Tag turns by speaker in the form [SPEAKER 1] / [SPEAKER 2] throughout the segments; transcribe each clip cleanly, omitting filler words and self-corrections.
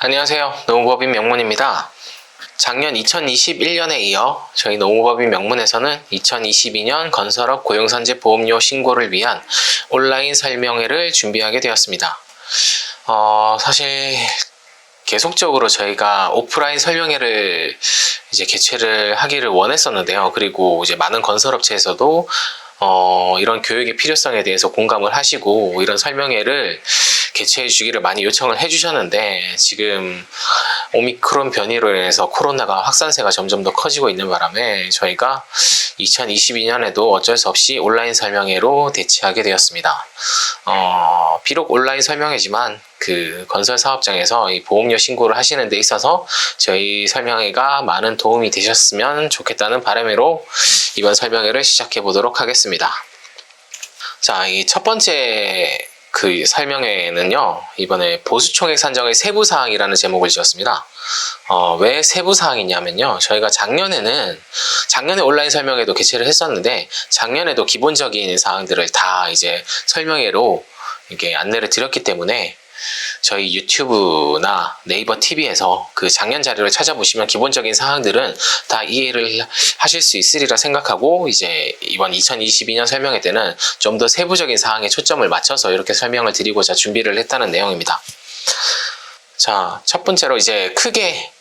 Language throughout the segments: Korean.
[SPEAKER 1] 안녕하세요. 노무법인 명문입니다. 작년 2021년에 이어 저희 노무법인 명문에서는 2022년 건설업 고용산재 보험료 신고를 위한 온라인 설명회를 준비하게 되었습니다. 사실 계속적으로 저희가 오프라인 설명회를 이제 개최를 하기를 원했었는데요. 그리고 이제 많은 건설업체에서도 이런 교육의 필요성에 대해서 공감을 하시고 이런 설명회를 개최해 주기를 많이 요청을 해 주셨는데, 지금 오미크론 변이로 인해서 코로나가 확산세가 점점 더 커지고 있는 바람에 저희가 2022년에도 어쩔 수 없이 온라인 설명회로 대체하게 되었습니다. 비록 온라인 설명회지만 그 건설 사업장에서 이 보험료 신고를 하시는 데 있어서 저희 설명회가 많은 도움이 되셨으면 좋겠다는 바람으로 이번 설명회를 시작해 보도록 하겠습니다. 자, 이 첫 번째 그 설명회는요, 이번에 보수총액 산정의 세부사항이라는 제목을 지었습니다. 왜 세부사항이냐면요, 저희가 작년에 온라인 설명회도 개최를 했었는데, 작년에도 기본적인 사항들을 다 이제 설명회로 이렇게 안내를 드렸기 때문에 저희 유튜브나 네이버 TV에서 그 작년 자료를 찾아보시면 기본적인 사항들은 다 이해를 하실 수 있으리라 생각하고, 이제 이번 2022년 설명회 때는 좀 더 세부적인 사항에 초점을 맞춰서 이렇게 설명을 드리고자 준비를 했다는 내용입니다. 자, 첫 번째로 이제 크게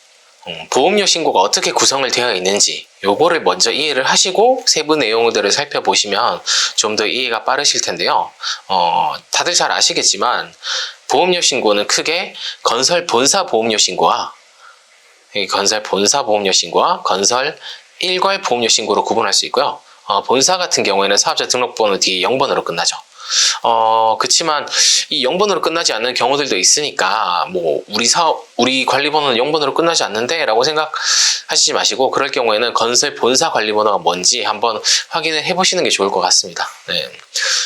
[SPEAKER 1] 보험료 신고가 어떻게 구성을 되어 있는지 요거를 먼저 이해를 하시고 세부 내용들을 살펴보시면 좀 더 이해가 빠르실 텐데요. 다들 잘 아시겠지만 보험료 신고는 크게 건설 본사 보험료 신고와 건설 일괄 보험료 신고로 구분할 수 있고요. 본사 같은 경우에는 사업자 등록번호 뒤에 0번으로 끝나죠. 그치만 이 0번으로 끝나지 않는 경우들도 있으니까, 뭐, 우리 관리번호는 0번으로 끝나지 않는데? 라고 생각하시지 마시고, 그럴 경우에는 건설 본사 관리번호가 뭔지 한번 확인을 해보시는 게 좋을 것 같습니다. 네.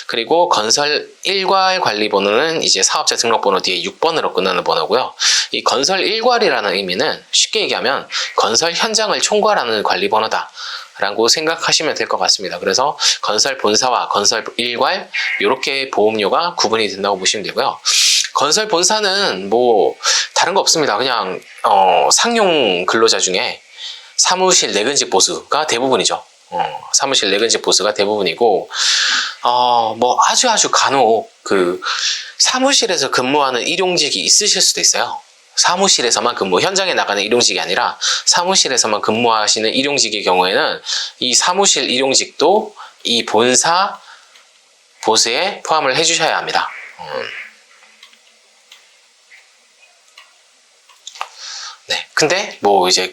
[SPEAKER 1] 그리고 건설 일괄 관리번호는 이제 사업자 등록번호 뒤에 6번으로 끝나는 번호고요. 이 건설 일괄이라는 의미는 쉽게 얘기하면 건설 현장을 총괄하는 관리번호다 라고 생각하시면 될 것 같습니다. 그래서 건설 본사와 건설 일괄 이렇게 보험료가 구분이 된다고 보시면 되고요. 건설 본사는 뭐 다른 거 없습니다. 그냥 상용 근로자 중에 사무실 내근직 보수가 대부분이죠. 사무실 내근직 보수가 대부분이고, 뭐 아주 간혹 그 사무실에서 근무하는 일용직이 있으실 수도 있어요. 사무실에서만 현장에 나가는 일용직이 아니라 사무실에서만 근무하시는 일용직의 경우에는 이 사무실 일용직도 이 본사 보수에 포함을 해주셔야 합니다. 네. 근데 뭐 이제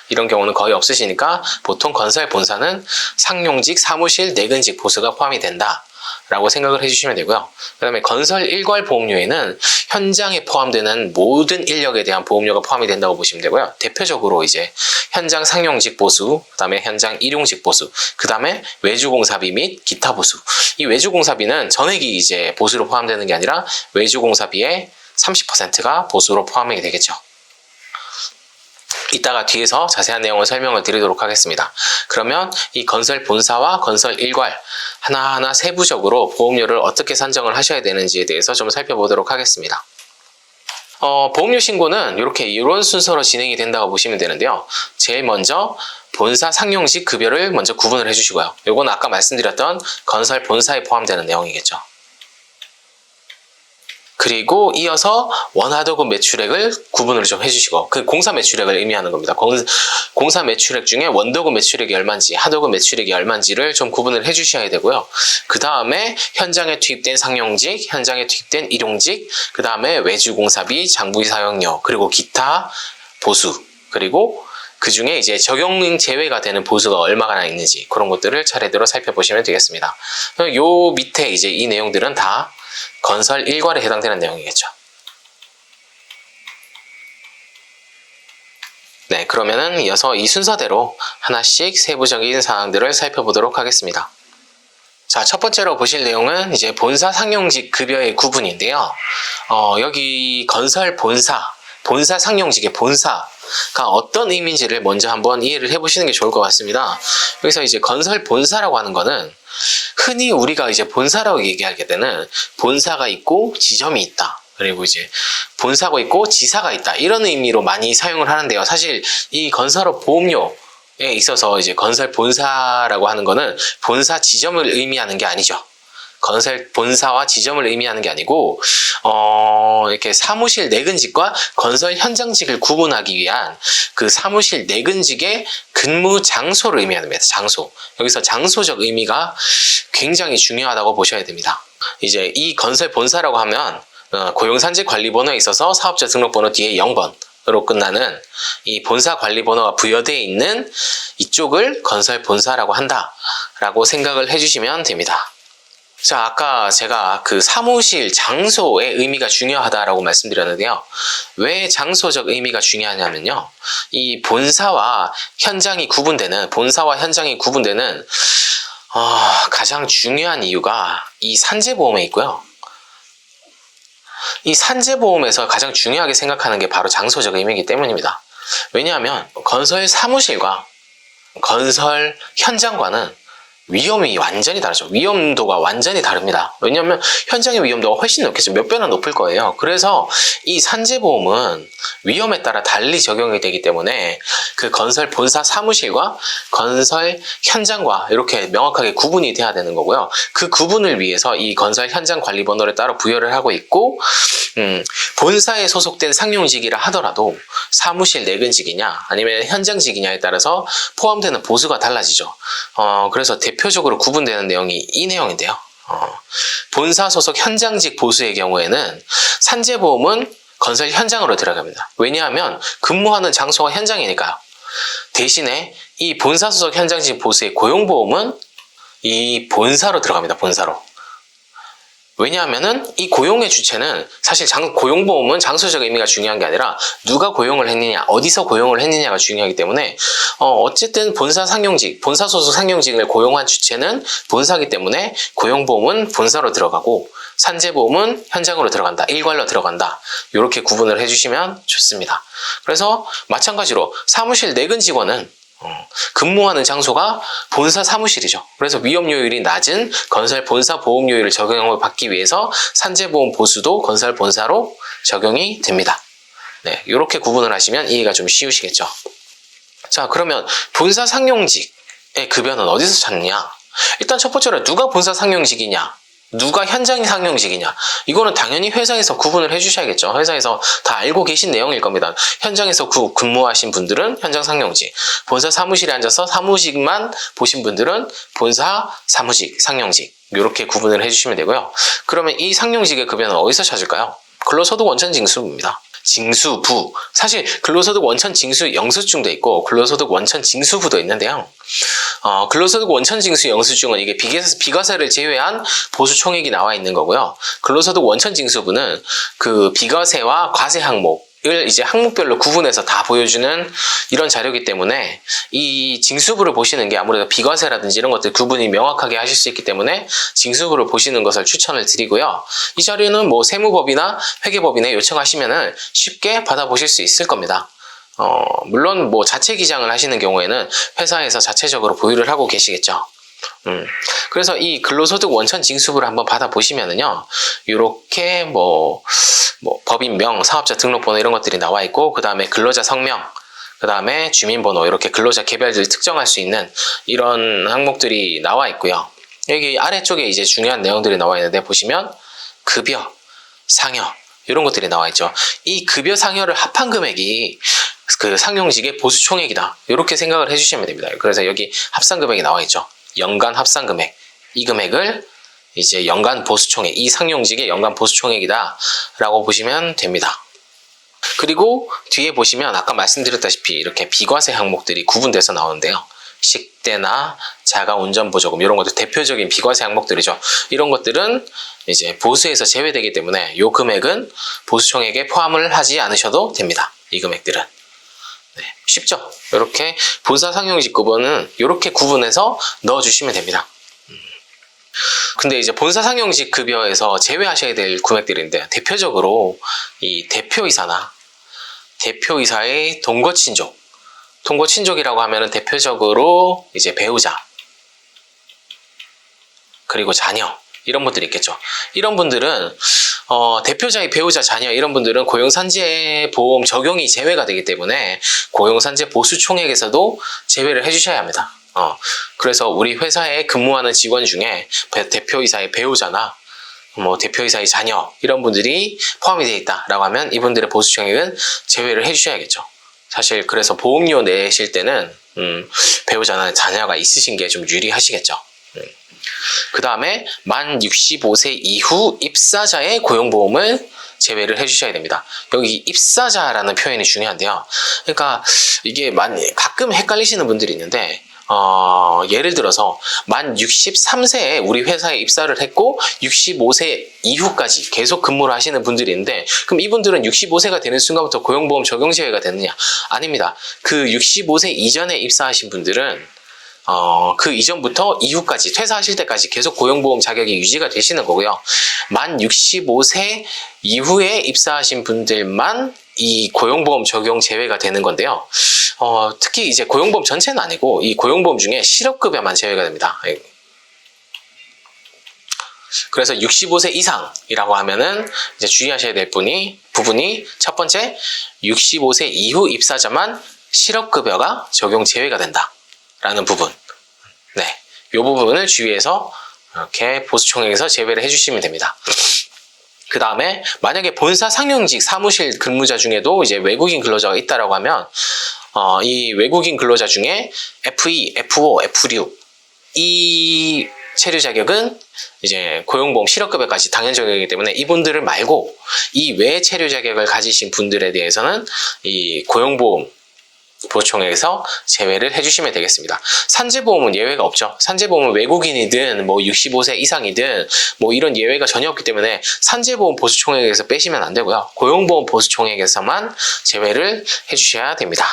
[SPEAKER 1] 이런 경우는 거의 없으시니까 보통 건설 본사는 상용직, 사무실, 내근직 보수가 포함이 된다 라고 생각을 해주시면 되고요. 그 다음에 건설 일괄 보험료에는 현장에 포함되는 모든 인력에 대한 보험료가 포함이 된다고 보시면 되고요. 대표적으로 이제 현장 상용직 보수, 그 다음에 현장 일용직 보수, 그 다음에 외주공사비 및 기타 보수. 이 외주공사비는 전액이 이제 보수로 포함되는 게 아니라 외주공사비의 30%가 보수로 포함이 되겠죠. 이따가 뒤에서 자세한 내용을 설명을 드리도록 하겠습니다. 그러면 이 건설 본사와 건설 일괄 하나하나 세부적으로 보험료를 어떻게 산정을 하셔야 되는지에 대해서 좀 살펴보도록 하겠습니다. 보험료 신고는 이런 순서로 진행이 된다고 보시면 되는데요. 제일 먼저 본사 상용직 급여를 먼저 구분을 해주시고요. 이건 아까 말씀드렸던 건설 본사에 포함되는 내용이겠죠. 그리고 이어서 원하도급 매출액을 구분을 좀 해주시고, 그 공사 매출액을 의미하는 겁니다. 공사 매출액 중에 원도급 매출액이 얼마인지, 하도급 매출액이 얼마인지를 좀 구분을 해주셔야 되고요. 그 다음에 현장에 투입된 상용직, 현장에 투입된 일용직, 그 다음에 외주공사비, 장부비 사용료, 그리고 기타 보수, 그리고 그 중에 이제 적용 제외가 되는 보수가 얼마나 있는지 그런 것들을 차례대로 살펴보시면 되겠습니다. 요 밑에 이제 이 내용들은 다 건설 일괄에 해당되는 내용이겠죠. 네, 그러면은 이어서 이 순서대로 하나씩 세부적인 사항들을 살펴보도록 하겠습니다. 자, 첫 번째로 보실 내용은 이제 본사 상용직 급여의 구분인데요. 여기 건설 본사 상용직의 본사가 어떤 의미인지를 먼저 한번 이해를 해보시는 게 좋을 것 같습니다. 여기서 이제 건설 본사라고 하는 거는 흔히 우리가 이제 본사라고 얘기하게 되는 본사가 있고 지점이 있다. 그리고 이제 본사고 있고 지사가 있다. 이런 의미로 많이 사용을 하는데요. 사실 이 건설업 보험료에 있어서 이제 건설 본사라고 하는 거는 본사 지점을 의미하는 게 아니죠. 건설 본사와 지점을 의미하는 게 아니고 이렇게 사무실 내근직과 건설 현장직을 구분하기 위한 그 사무실 내근직의 근무 장소를 의미합니다. 장소. 여기서 장소적 의미가 굉장히 중요하다고 보셔야 됩니다. 이제 이 건설 본사라고 하면 고용산재 관리번호에 있어서 사업자 등록번호 뒤에 0번으로 끝나는 이 본사 관리번호가 부여되어 있는 이쪽을 건설 본사라고 한다라고 생각을 해주시면 됩니다. 자, 아까 제가 그 사무실 장소의 의미가 중요하다라고 말씀드렸는데요. 왜 장소적 의미가 중요하냐면요. 이 본사와 현장이 구분되는 가장 중요한 이유가 이 산재보험에 있고요. 이 산재보험에서 가장 중요하게 생각하는 게 바로 장소적 의미이기 때문입니다. 왜냐하면 건설 사무실과 건설 현장과는 위험이 완전히 다르죠. 위험도가 완전히 다릅니다. 왜냐하면 현장의 위험도가 훨씬 높겠죠. 몇 배나 높을 거예요. 그래서 이 산재보험은 위험에 따라 달리 적용이 되기 때문에 그 건설 본사 사무실과 건설 현장과 이렇게 명확하게 구분이 돼야 되는 거고요. 그 구분을 위해서 이 건설 현장 관리번호를 따로 부여를 하고 있고, 본사에 소속된 상용직이라 하더라도 사무실 내근직이냐 아니면 현장직이냐에 따라서 포함되는 보수가 달라지죠. 그래서 대표적으로 구분되는 내용이 이 내용인데요. 본사 소속 현장직 보수의 경우에는 산재보험은 건설 현장으로 들어갑니다. 왜냐하면 근무하는 장소가 현장이니까요. 대신에 이 본사 소속 현장직 보수의 고용보험은 이 본사로 들어갑니다. 본사로. 왜냐하면은 이 고용의 주체는 사실 고용보험은 장소적 의미가 중요한 게 아니라 누가 고용을 했느냐, 어디서 고용을 했느냐가 중요하기 때문에 어쨌든 본사 소속 상용직을 고용한 주체는 본사이기 때문에 고용보험은 본사로 들어가고 산재보험은 현장으로 들어간다, 일괄로 들어간다. 이렇게 구분을 해주시면 좋습니다. 그래서 마찬가지로 사무실 내근 직원은 근무하는 장소가 본사 사무실이죠. 그래서 위험요율이 낮은 건설 본사 보험료율을 적용을 받기 위해서 산재보험 보수도 건설 본사로 적용이 됩니다. 네, 이렇게 구분을 하시면 이해가 좀 쉬우시겠죠. 자, 그러면 본사 상용직의 급여는 어디서 찾느냐? 일단 첫 번째로 누가 본사 상용직이냐? 누가 현장 상용직이냐? 이거는 당연히 회사에서 구분을 해주셔야겠죠. 회사에서 다 알고 계신 내용일 겁니다. 현장에서 근무하신 분들은 현장 상용직, 본사 사무실에 앉아서 사무직만 보신 분들은 본사 사무직, 상용직 이렇게 구분을 해주시면 되고요. 그러면 이 상용직의 급여는 어디서 찾을까요? 근로소득 원천 징수부입니다. 징수부. 사실 근로소득 원천 징수 영수증도 있고 근로소득 원천 징수부도 있는데요. 근로소득 원천 징수 영수증은 이게 비과세를 제외한 보수 총액이 나와 있는 거고요. 근로소득 원천 징수부는 그 비과세와 과세 항목을 이제 항목별로 구분해서 다 보여주는 이런 자료이기 때문에 이 징수부를 보시는 게 아무래도 비과세라든지 이런 것들 구분이 명확하게 하실 수 있기 때문에 징수부를 보시는 것을 추천을 드리고요. 이 자료는 뭐 세무법이나 회계법인에 요청하시면은 쉽게 받아보실 수 있을 겁니다. 물론 뭐 자체 기장을 하시는 경우에는 회사에서 자체적으로 보유를 하고 계시겠죠. 그래서 이 근로소득 원천 징수부를 한번 받아보시면은요, 요렇게 뭐 법인명, 사업자 등록번호 이런 것들이 나와 있고, 그 다음에 근로자 성명, 그 다음에 주민번호, 이렇게 근로자 개별들을 특정할 수 있는 이런 항목들이 나와 있고요. 여기 아래쪽에 이제 중요한 내용들이 나와 있는데, 보시면 급여, 상여, 이런 것들이 나와 있죠. 이 급여 상여를 합한 금액이 그 상용직의 보수 총액이다. 이렇게 생각을 해주시면 됩니다. 그래서 여기 합산 금액이 나와 있죠. 연간 합산 금액. 이 금액을 이제 연간 보수 총액, 이 상용직의 연간 보수 총액이다 라고 보시면 됩니다. 그리고 뒤에 보시면 아까 말씀드렸다시피 이렇게 비과세 항목들이 구분돼서 나오는데요. 식대나 자가 운전 보조금 이런 것들 대표적인 비과세 항목들이죠. 이런 것들은 이제 보수에서 제외되기 때문에 이 금액은 보수 총액에 포함을 하지 않으셔도 됩니다. 이 금액들은. 네, 쉽죠? 이렇게 본사 상용직 급여는 이렇게 구분해서 넣어주시면 됩니다. 근데 이제 본사 상용직 급여에서 제외하셔야 될 금액들인데 대표적으로 이 대표이사나 대표이사의 동거친족, 동거친족이라고 하면은 대표적으로 이제 배우자 그리고 자녀 이런 분들이 있겠죠. 이런 분들은 대표자의 배우자, 자녀 이런 분들은 고용산재 보험 적용이 제외가 되기 때문에 고용산재 보수총액에서도 제외를 해주셔야 합니다. 그래서 우리 회사에 근무하는 직원 중에 대표이사의 배우자나 대표이사의 자녀 이런 분들이 포함이 되어 있다라고 하면 이분들의 보수총액은 제외를 해주셔야겠죠. 사실 그래서 보험료 내실 때는 배우자나 자녀가 있으신 게 좀 유리하시겠죠. 그 다음에 만 65세 이후 입사자의 고용보험을 제외를 해주셔야 됩니다. 여기 입사자라는 표현이 중요한데요. 그러니까 이게 가끔 헷갈리시는 분들이 있는데 예를 들어서 만 63세에 우리 회사에 입사를 했고 65세 이후까지 계속 근무를 하시는 분들이 있는데 그럼 이분들은 65세가 되는 순간부터 고용보험 적용 제외가 되느냐? 아닙니다. 그 65세 이전에 입사하신 분들은 그 이전부터 이후까지 퇴사하실 때까지 계속 고용보험 자격이 유지가 되시는 거고요. 만 65세 이후에 입사하신 분들만 이 고용보험 적용 제외가 되는 건데요. 특히 이제 고용보험 전체는 아니고 이 고용보험 중에 실업급여만 제외가 됩니다. 그래서 65세 이상이라고 하면은 이제 주의하셔야 될 부분이 첫 번째 65세 이후 입사자만 실업급여가 적용 제외가 된다라는 부분. 네, 이 부분을 주의해서 이렇게 보수총액에서 제외를 해주시면 됩니다. 그 다음에 만약에 본사 상용직 사무실 근무자 중에도 이제 외국인 근로자가 있다라고 하면 이 외국인 근로자 중에 F2, F5, F6 이 체류 자격은 이제 고용보험 실업급여까지 당연 적용이기 때문에 이분들을 말고 이 외 체류 자격을 가지신 분들에 대해서는 이 고용보험 보총액에서 제외를 해주시면 되겠습니다. 산재보험은 예외가 없죠. 산재보험은 외국인이든 65세 이상이든 이런 예외가 전혀 없기 때문에 산재보험 보수총액에서 빼시면 안 되고요. 고용보험 보수총액에서만 제외를 해주셔야 됩니다.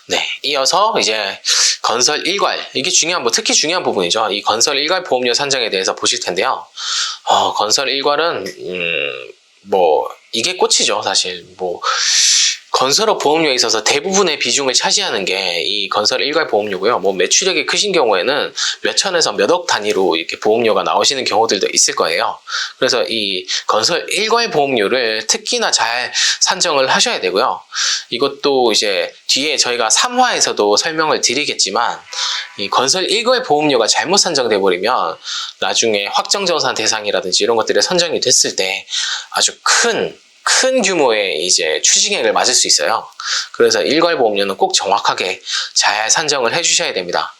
[SPEAKER 1] 네, 이어서 이제 건설 일괄, 이게 특히 중요한 부분이죠. 이 건설 일괄 보험료 산정에 대해서 보실 텐데요. 건설 일괄은 이게 꽃이죠, 사실. 건설업 보험료에 있어서 대부분의 비중을 차지하는 게 이 건설 일괄 보험료고요. 매출액이 크신 경우에는 몇 천에서 몇 억 단위로 이렇게 보험료가 나오시는 경우들도 있을 거예요. 그래서 이 건설 일괄 보험료를 특히나 잘 산정을 하셔야 되고요. 이것도 이제 뒤에 저희가 3화에서도 설명을 드리겠지만 이 건설 일괄 보험료가 잘못 산정돼 버리면 나중에 확정정산 대상이라든지 이런 것들이 선정이 됐을 때 아주 큰 규모의 이제 추징액을 맞을 수 있어요. 그래서 일괄 보험료는 꼭 정확하게 잘 산정을 해주셔야 됩니다.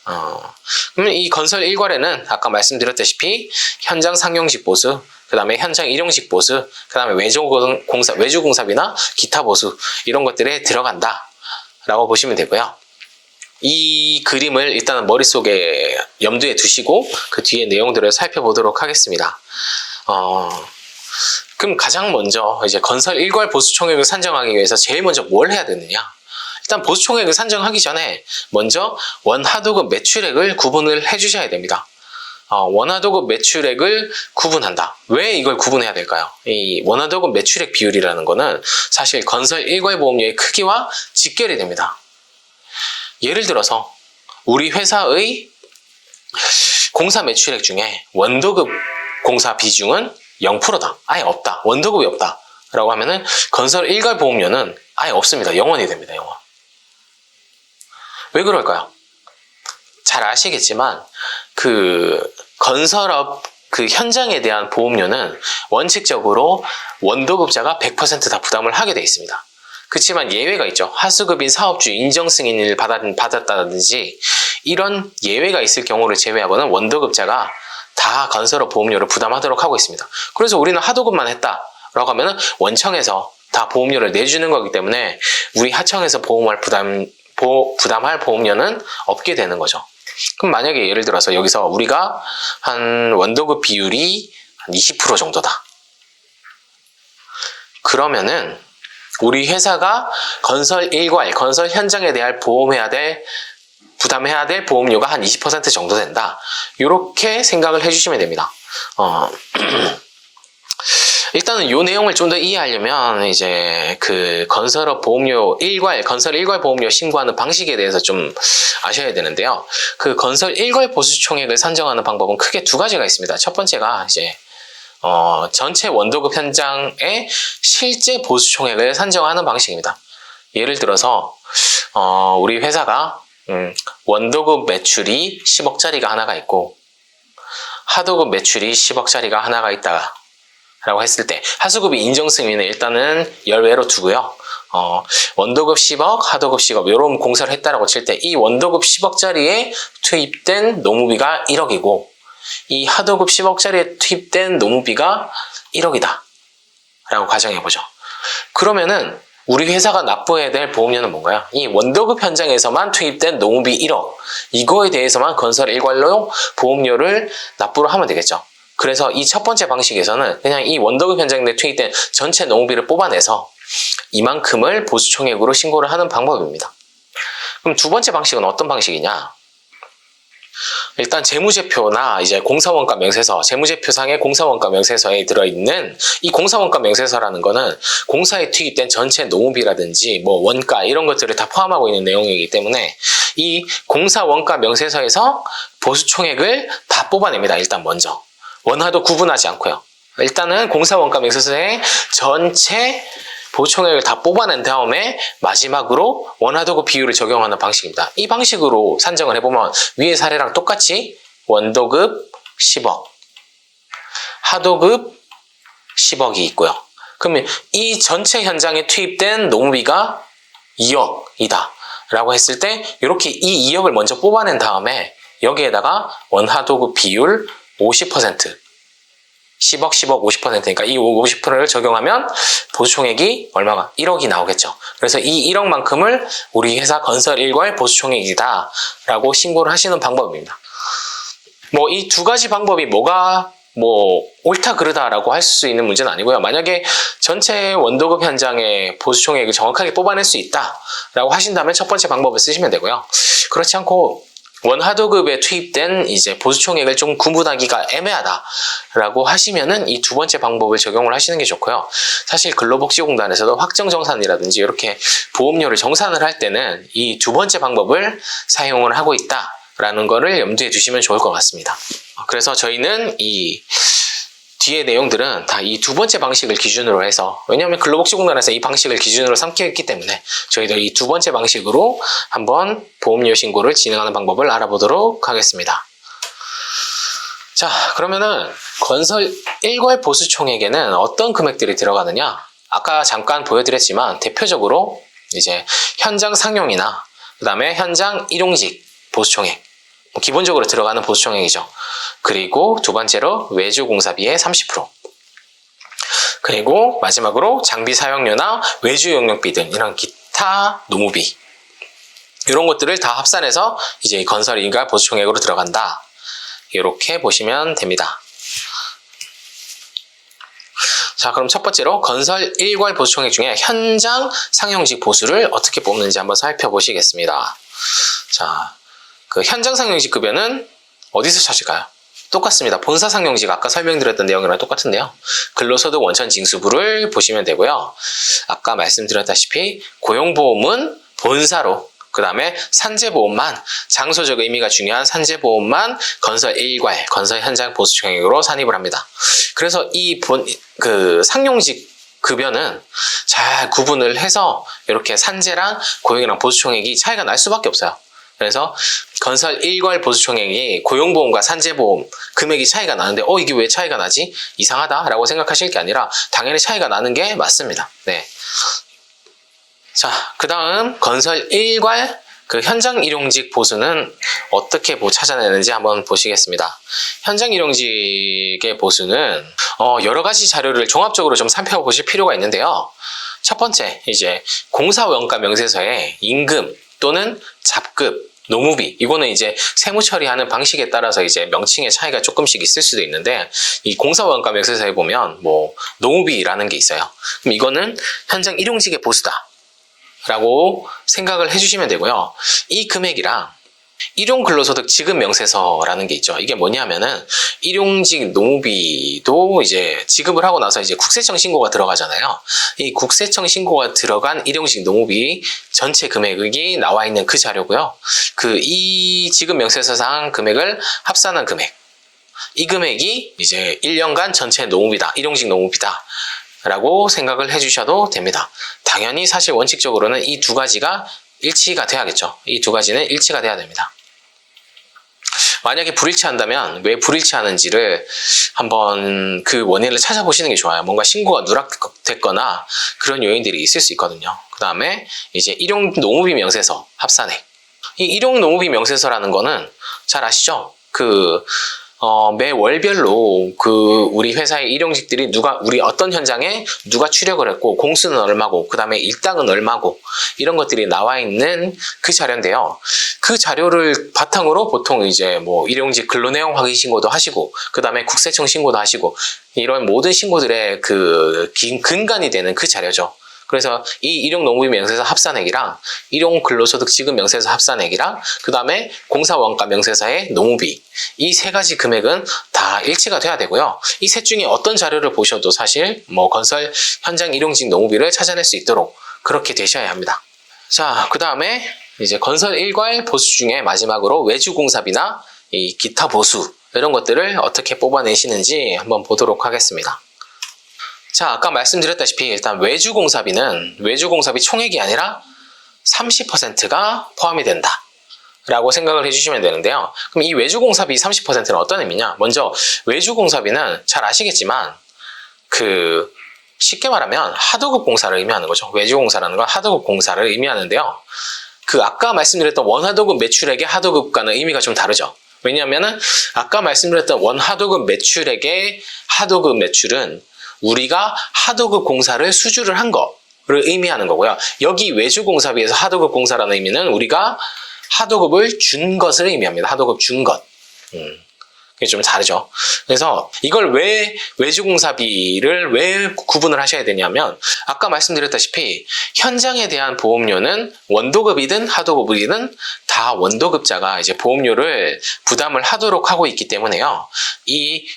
[SPEAKER 1] 그러면 이 건설 일괄에는 아까 말씀드렸다시피 현장 상용직 보수, 그 다음에 현장 일용직 보수, 그 다음에 외주공사비나 기타 보수 이런 것들에 들어간다라고 보시면 되고요. 이 그림을 일단은 머릿속에 염두에 두시고 그 뒤에 내용들을 살펴보도록 하겠습니다. 그럼 가장 먼저 이제 건설 일괄 보수총액을 산정하기 위해서 제일 먼저 뭘 해야 되느냐? 일단 보수총액을 산정하기 전에 먼저 원하도급 매출액을 구분을 해주셔야 됩니다. 원하도급 매출액을 구분한다. 왜 이걸 구분해야 될까요? 이 원하도급 매출액 비율이라는 거는 사실 건설 일괄 보험료의 크기와 직결이 됩니다. 예를 들어서 우리 회사의 공사 매출액 중에 원도급 공사 비중은 0%다. 아예 없다. 원도급이 없다. 라고 하면은 건설 일괄 보험료는 아예 없습니다. 0원이 됩니다. 0원. 왜 그럴까요? 잘 아시겠지만 건설업 현장에 대한 보험료는 원칙적으로 원도급자가 100% 다 부담을 하게 되어 있습니다. 그렇지만 예외가 있죠. 하수급인 사업주 인정 승인을 받았다든지 이런 예외가 있을 경우를 제외하고는 원도급자가 다 건설업 보험료를 부담하도록 하고 있습니다. 그래서 우리는 하도급만 했다라고 하면은 원청에서 다 보험료를 내주는 거기 때문에 우리 하청에서 부담할 보험료는 없게 되는 거죠. 그럼 만약에 예를 들어서 여기서 우리가 한 원도급 비율이 한 20% 정도다. 그러면은 우리 회사가 건설 일괄, 건설 현장에 대한 부담해야 될 보험료가 한 20% 정도 된다. 이렇게 생각을 해주시면 됩니다. 일단은 이 내용을 좀 더 이해하려면 이제 그 건설업 보험료 건설 일괄 보험료 신고하는 방식에 대해서 좀 아셔야 되는데요. 그 건설 일괄 보수총액을 산정하는 방법은 크게 두 가지가 있습니다. 첫 번째가 이제 전체 원도급 현장의 실제 보수총액을 산정하는 방식입니다. 예를 들어서 우리 회사가 원도급 매출이 10억짜리가 하나가 있고 하도급 매출이 10억짜리가 하나가 있다 라고 했을 때 하수급이 인정 승인은 일단은 열외로 두고요. 원도급 10억, 하도급 10억 이런 공사를 했다라고 칠 때 이 원도급 10억짜리에 투입된 노무비가 1억이고 이 하도급 10억짜리에 투입된 노무비가 1억이다 라고 가정해보죠. 그러면은 우리 회사가 납부해야 될 보험료는 뭔가요? 이 원도급 현장에서만 투입된 노무비 1억 이거에 대해서만 건설 일괄로 보험료를 납부를 하면 되겠죠. 그래서 이 첫 번째 방식에서는 그냥 이 원도급 현장에 투입된 전체 노무비를 뽑아내서 이만큼을 보수총액으로 신고를 하는 방법입니다. 그럼 두 번째 방식은 어떤 방식이냐? 일단 재무제표나 이제 공사원가 명세서, 재무제표상의 공사원가 명세서에 들어있는 이 공사원가 명세서라는 거는 공사에 투입된 전체 노무비라든지 뭐 원가 이런 것들을 다 포함하고 있는 내용이기 때문에 이 공사원가 명세서에서 보수총액을 다 뽑아냅니다. 일단 먼저. 원화도 구분하지 않고요. 일단은 공사원가 명세서에 전체 보수총액을 다 뽑아낸 다음에 마지막으로 원화도급 비율을 적용하는 방식입니다. 이 방식으로 산정을 해보면 위의 사례랑 똑같이 원도급 10억, 하도급 10억이 있고요. 그러면 이 전체 현장에 투입된 노무비가 2억이다 라고 했을 때 이렇게 이 2억을 먼저 뽑아낸 다음에 여기에다가 원하도급 비율 50%, 10억, 10억, 50%니까 이 50%를 적용하면 보수총액이 얼마가? 1억이 나오겠죠. 그래서 이 1억만큼을 우리 회사 건설 일괄 보수총액이다 라고 신고를 하시는 방법입니다. 뭐 이 두 가지 방법이 뭐가 옳다 그르다라고 할 수 있는 문제는 아니고요. 만약에 전체 원도급 현장의 보수총액을 정확하게 뽑아낼 수 있다라고 하신다면 첫 번째 방법을 쓰시면 되고요. 그렇지 않고 원하도급에 투입된 이제 보수총액을 좀 구분하기가 애매하다라고 하시면은 이 두 번째 방법을 적용을 하시는 게 좋고요. 사실 근로복지공단에서도 확정정산이라든지 이렇게 보험료를 정산을 할 때는 이 두 번째 방법을 사용을 하고 있다라는 거를 염두에 두시면 좋을 것 같습니다. 그래서 저희는 이 뒤에 내용들은 다 이 두 번째 방식을 기준으로 해서, 왜냐하면 근로복지공단에서 이 방식을 기준으로 삼고 있기 때문에 저희도 이 두 번째 방식으로 한번 보험료 신고를 진행하는 방법을 알아보도록 하겠습니다. 자, 그러면은 건설 일괄 보수총액에는 어떤 금액들이 들어가느냐? 아까 잠깐 보여드렸지만 대표적으로 이제 현장 상용이나 그 다음에 현장 일용직 보수총액, 기본적으로 들어가는 보수총액이죠. 그리고 두 번째로 외주 공사비의 30%. 그리고 마지막으로 장비 사용료나 외주 용역비 등 이런 기타 노무비. 이런 것들을 다 합산해서 이제 건설 일괄 보수총액으로 들어간다. 이렇게 보시면 됩니다. 자, 그럼 첫 번째로 건설 일괄 보수총액 중에 현장 상용직 보수를 어떻게 뽑는지 한번 살펴보시겠습니다. 자, 그 현장 상용직 급여는 어디서 찾을까요? 똑같습니다. 본사 상용직 아까 설명드렸던 내용이랑 똑같은데요. 근로소득 원천 징수부를 보시면 되고요. 아까 말씀드렸다시피 고용보험은 본사로, 그 다음에 산재보험만, 장소적 의미가 중요한 산재보험만 건설 일괄, 건설 현장 보수총액으로 산입을 합니다. 그래서 이 상용직 급여는 잘 구분을 해서 이렇게 산재랑 고용이랑 보수총액이 차이가 날 수밖에 없어요. 그래서 건설 일괄 보수총액이 고용보험과 산재보험 금액이 차이가 나는데 이게 왜 차이가 나지? 이상하다라고 생각하실 게 아니라 당연히 차이가 나는 게 맞습니다. 네. 자, 그 다음 건설 일괄 현장 일용직 보수는 어떻게 찾아내는지 한번 보시겠습니다. 현장 일용직의 보수는 여러 가지 자료를 종합적으로 좀 살펴보실 필요가 있는데요. 첫 번째, 이제 공사원가 명세서에 임금 또는 잡급, 노무비, 이거는 이제 세무 처리하는 방식에 따라서 이제 명칭의 차이가 조금씩 있을 수도 있는데, 이 공사원가 명세서에 보면 노무비라는 게 있어요. 그럼 이거는 현장 일용직의 보수다 라고 생각을 해주시면 되고요. 이 금액이랑 일용근로소득 지급 명세서라는 게 있죠. 이게 뭐냐면은 일용직 노무비도 이제 지급을 하고 나서 이제 국세청 신고가 들어가잖아요. 이 국세청 신고가 들어간 일용직 노무비 전체 금액이 나와 있는 그 자료고요. 이 지급 명세서상 금액을 합산한 금액. 이 금액이 이제 1년간 전체 노무비다. 일용직 노무비다. 라고 생각을 해주셔도 됩니다. 당연히 사실 원칙적으로는 이 두 가지가 일치가 돼야겠죠. 이 두 가지는 일치가 돼야 됩니다. 만약에 불일치한다면 왜 불일치하는지를 한번 그 원인을 찾아보시는 게 좋아요. 뭔가 신고가 누락됐거나 그런 요인들이 있을 수 있거든요. 그 다음에 이제 일용 노무비 명세서 합산액. 이 일용 노무비 명세서라는 거는 잘 아시죠? 매 월별로 우리 회사의 일용직들이 우리 어떤 현장에 누가 출력을 했고, 공수는 얼마고, 그 다음에 일당은 얼마고, 이런 것들이 나와 있는 그 자료인데요. 그 자료를 바탕으로 보통 이제 일용직 근로내용 확인 신고도 하시고, 그 다음에 국세청 신고도 하시고, 이런 모든 신고들의 근간이 되는 그 자료죠. 그래서 이 일용노무비 명세서 합산액이랑 일용 근로소득 지급 명세서 합산액이랑 그 다음에 공사원가 명세서의 노무비, 이 세 가지 금액은 다 일치가 돼야 되고요. 이 셋 중에 어떤 자료를 보셔도 사실 건설 현장 일용직 노무비를 찾아낼 수 있도록 그렇게 되셔야 합니다. 자, 그 다음에 이제 건설 일괄 보수 중에 마지막으로 외주공사비나 이 기타 보수, 이런 것들을 어떻게 뽑아내시는지 한번 보도록 하겠습니다. 자, 아까 말씀드렸다시피 일단 외주공사비 총액이 아니라 30%가 포함이 된다 라고 생각을 해주시면 되는데요. 그럼 이 외주공사비 30%는 어떤 의미냐? 먼저 외주공사비는 잘 아시겠지만 쉽게 말하면 하도급 공사를 의미하는 거죠. 외주공사라는 건 하도급 공사를 의미하는데요. 아까 말씀드렸던 원하도급 매출액의 하도급과는 의미가 좀 다르죠. 왜냐하면은 아까 말씀드렸던 원하도급 매출액의 하도급 매출은 우리가 하도급 공사를 수주를 한 거를 의미하는 거고요. 여기 외주공사비에서 하도급 공사라는 의미는 우리가 하도급을 준 것을 의미합니다. 하도급 준 것. 그게 좀 다르죠. 그래서 이걸 왜 외주공사비를 왜 구분을 하셔야 되냐면, 아까 말씀드렸다시피 현장에 대한 보험료는 원도급이든 하도급이든 다 원도급자가 이제 보험료를 부담을 하도록 하고 있기 때문에요.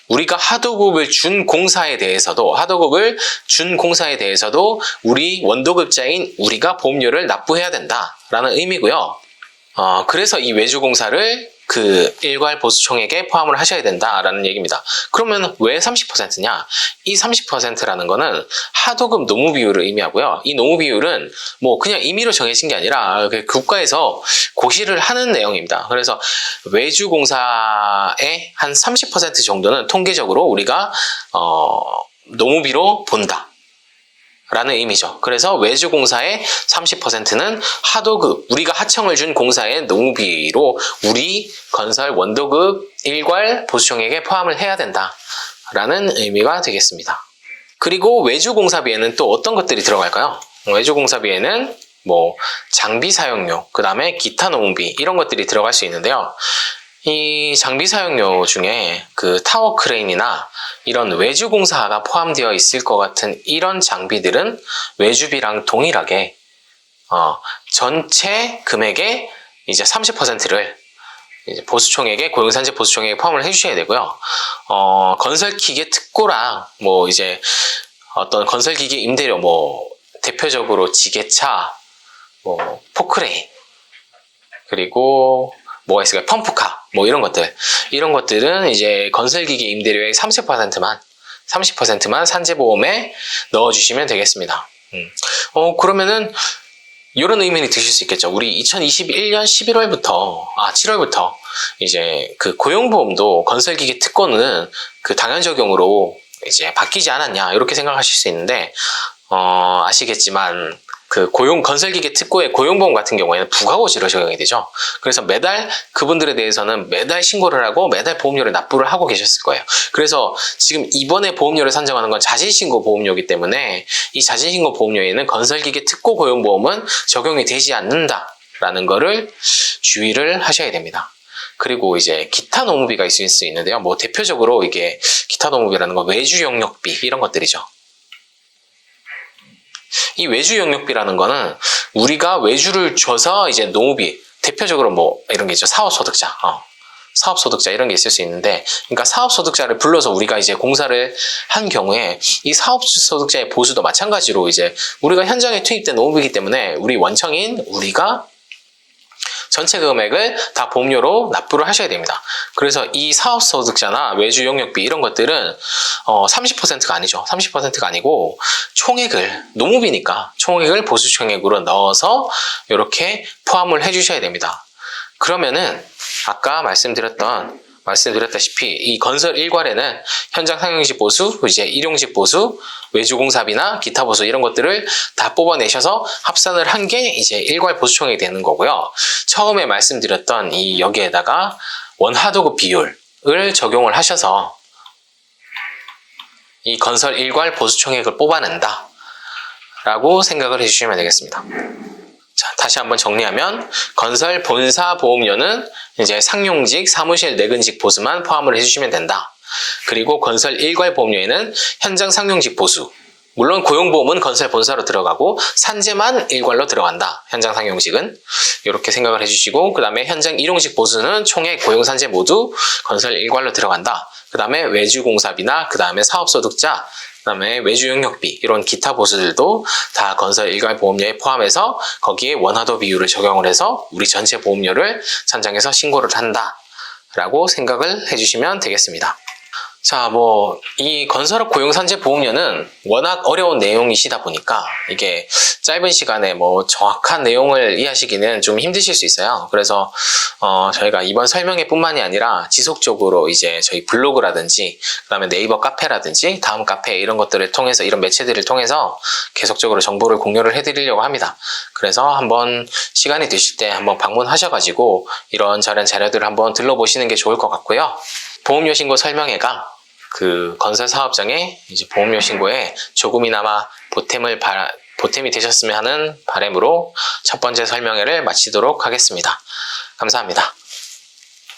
[SPEAKER 1] 우리가 하도급을 준 공사에 대해서도 우리 원도급자인 우리가 보험료를 납부해야 된다라는 의미고요. 그래서 이 외주공사를 일괄 보수총액에 포함을 하셔야 된다라는 얘기입니다. 그러면 왜 30%냐? 이 30%라는 거는 하도급 노무 비율을 의미하고요. 이 노무 비율은 그냥 임의로 정해진 게 아니라 국가에서 고시를 하는 내용입니다. 그래서 외주공사의 한 30% 정도는 통계적으로 우리가 노무비로 본다 라는 의미죠. 그래서 외주공사의 30%는 하도급, 우리가 하청을 준 공사의 노무비로 우리 건설 원도급 일괄 보수총액에 포함을 해야 된다라는 의미가 되겠습니다. 그리고 외주공사비에는 또 어떤 것들이 들어갈까요? 외주공사비에는 장비 사용료, 그 다음에 기타 노무비, 이런 것들이 들어갈 수 있는데요. 이 장비 사용료 중에 타워 크레인이나 이런 외주공사가 포함되어 있을 것 같은 이런 장비들은 외주비랑 동일하게 전체 금액의 이제 30%를 이제 보수총액에, 고용산재 보수총액에 포함을 해주셔야 되고요. 건설기계 특고랑 이제 어떤 건설기계 임대료, 대표적으로 지게차, 포크레인, 그리고 뭐가 있을까요? 펌프카, 이런 것들은 이제 건설기계 임대료의 30%만 산재보험에 넣어주시면 되겠습니다. 그러면은 이런 의미를 드실 수 있겠죠. 우리 2021년 7월부터 이제 고용보험도 건설기계 특권은 당연 적용으로 이제 바뀌지 않았냐, 이렇게 생각하실 수 있는데, 아시겠지만 건설기계 특고의 고용보험 같은 경우에는 부가고지로 적용이 되죠. 그래서 매달 그분들에 대해서는 매달 신고를 하고 매달 보험료를 납부를 하고 계셨을 거예요. 그래서 지금 이번에 보험료를 산정하는 건 자진신고 보험료이기 때문에 이 자진신고 보험료에는 건설기계 특고 고용보험은 적용이 되지 않는다라는 거를 주의를 하셔야 됩니다. 그리고 이제 기타 노무비가 있을 수 있는데요. 대표적으로 이게 기타 노무비라는 건 외주 영역비, 이런 것들이죠. 이 외주 영역비라는 거는 우리가 외주를 줘서 이제 노무비, 대표적으로 이런 게 있죠. 사업소득자. 사업소득자 이런 게 있을 수 있는데, 그러니까 사업소득자를 불러서 우리가 이제 공사를 한 경우에 이 사업소득자의 보수도 마찬가지로 이제 우리가 현장에 투입된 노무비이기 때문에 우리 원청인 우리가 전체 금액을 다 보험료로 납부를 하셔야 됩니다. 그래서 이 사업소득자나 외주 용역비 이런 것들은 30%가 아니죠. 30%가 아니고 총액을, 노무비니까 총액을 보수총액으로 넣어서 이렇게 포함을 해주셔야 됩니다. 그러면은 아까 말씀드렸다시피 이 건설 일괄에는 현장 상용직 보수, 이제 일용직 보수, 외주공사비나 기타 보수 이런 것들을 다 뽑아내셔서 합산을 한 게 이제 일괄 보수총액이 되는 거고요. 처음에 말씀드렸던 이 여기에다가 원하도급 비율을 적용을 하셔서 이 건설 일괄 보수총액을 뽑아낸다 라고 생각을 해주시면 되겠습니다. 자, 다시 한번 정리하면 건설 본사 보험료는 이제 상용직, 사무실 내근직 보수만 포함을 해주시면 된다. 그리고 건설 일괄 보험료에는 현장 상용직 보수, 물론 고용보험은 건설 본사로 들어가고 산재만 일괄로 들어간다. 현장 상용직은 이렇게 생각을 해주시고, 그 다음에 현장 일용직 보수는 총액, 고용, 산재 모두 건설 일괄로 들어간다. 그 다음에 외주공사비나 그 다음에 사업소득자, 그 다음에 외주용역비 이런 기타 보수들도 다 건설 일괄 보험료에 포함해서 거기에 원하도 비율을 적용을 해서 우리 전체 보험료를 산정해서 신고를 한다 라고 생각을 해주시면 되겠습니다. 자, 이 건설업 고용산재 보험료는 워낙 어려운 내용이시다 보니까 이게 짧은 시간에 정확한 내용을 이해하시기는 좀 힘드실 수 있어요. 그래서 저희가 이번 설명회 뿐만이 아니라 지속적으로 이제 저희 블로그라든지 그다음에 네이버 카페라든지 다음 카페 이런 것들을 통해서, 이런 매체들을 통해서 계속적으로 정보를 공유를 해드리려고 합니다. 그래서 한번 시간이 되실 때 한번 방문하셔가지고 이런저런 자료들을 한번 들러보시는 게 좋을 것 같고요. 보험료 신고 설명회가 그 건설 사업장의 이제 보험료 신고에 조금이나마 보탬이 되셨으면 하는 바람으로 첫 번째 설명회를 마치도록 하겠습니다. 감사합니다.